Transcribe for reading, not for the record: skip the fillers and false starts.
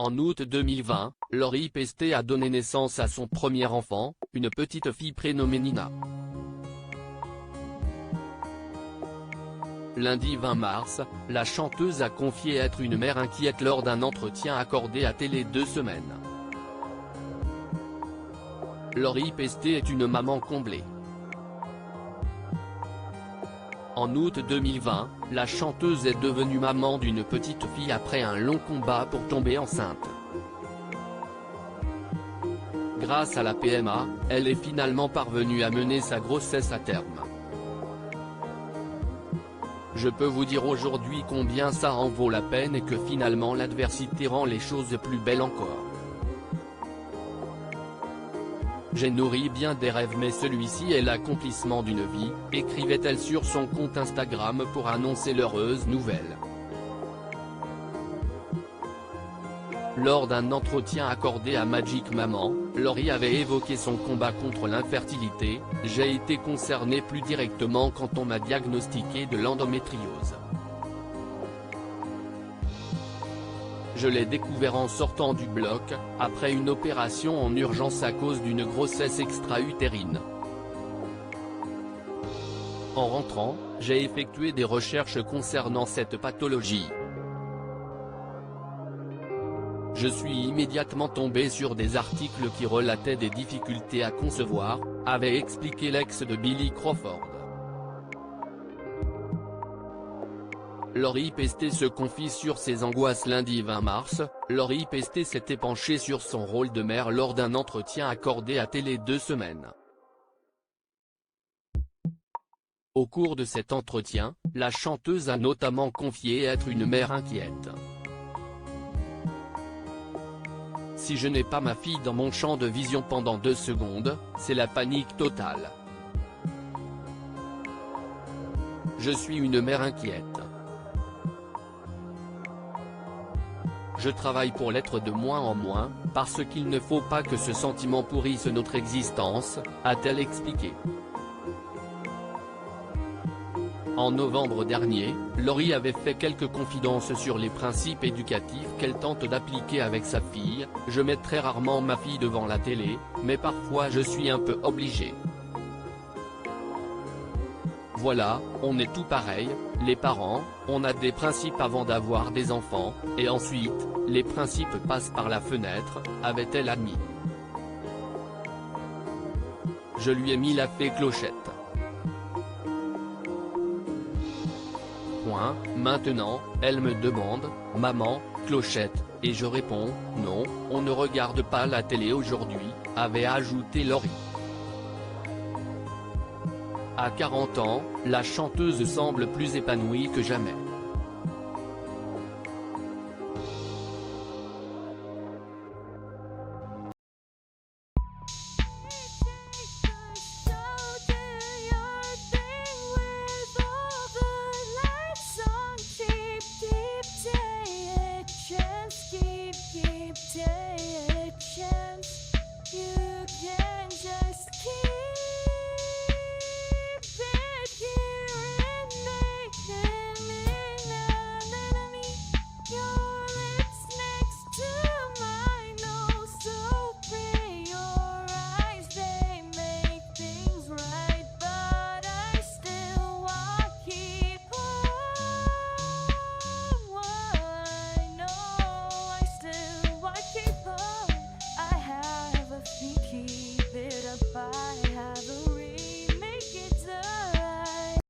En août 2020, Lori Pesté a donné naissance à son premier enfant, une petite fille prénommée Nina. Lundi 20 mars, la chanteuse a confié être une mère inquiète lors d'un entretien accordé à Télé 2 Semaines. Lori Pesté est une maman comblée. En août 2020, la chanteuse est devenue maman d'une petite fille après un long combat pour tomber enceinte. Grâce à la PMA, elle est finalement parvenue à mener sa grossesse à terme. Je peux vous dire aujourd'hui combien ça en vaut la peine et que finalement l'adversité rend les choses plus belles encore. J'ai nourri bien des rêves mais celui-ci est l'accomplissement d'une vie, écrivait-elle sur son compte Instagram pour annoncer l'heureuse nouvelle. Lors d'un entretien accordé à Magic Maman, Lori avait évoqué son combat contre l'infertilité. « J'ai été concernée plus directement quand on m'a diagnostiqué de l'endométriose. Je l'ai découvert en sortant du bloc, après une opération en urgence à cause d'une grossesse extra-utérine. En rentrant, j'ai effectué des recherches concernant cette pathologie. Je suis immédiatement tombé sur des articles qui relataient des difficultés à concevoir », avait expliqué l'ex de Billy Crawford. Lori Pesté se confie sur ses angoisses lundi 20 mars, Lori Pesté s'était penchée sur son rôle de mère lors d'un entretien accordé à Télé 2 Semaines. Au cours de cet entretien, la chanteuse a notamment confié être une mère inquiète. « Si je n'ai pas ma fille dans mon champ de vision pendant 2 secondes, c'est la panique totale. Je suis une mère inquiète. Je travaille pour l'être de moins en moins, parce qu'il ne faut pas que ce sentiment pourrisse notre existence », a-t-elle expliqué. En novembre dernier, Lori avait fait quelques confidences sur les principes éducatifs qu'elle tente d'appliquer avec sa fille. « Je mets très rarement ma fille devant la télé, mais parfois je suis un peu obligée. Voilà, on est tout pareil, les parents, on a des principes avant d'avoir des enfants, et ensuite, les principes passent par la fenêtre », avait-elle admis. Je lui ai mis la fée Clochette. Maintenant, elle me demande « Maman, Clochette ?» et je réponds « Non, on ne regarde pas la télé aujourd'hui », avait ajouté Lori. À 40 ans, la chanteuse semble plus épanouie que jamais.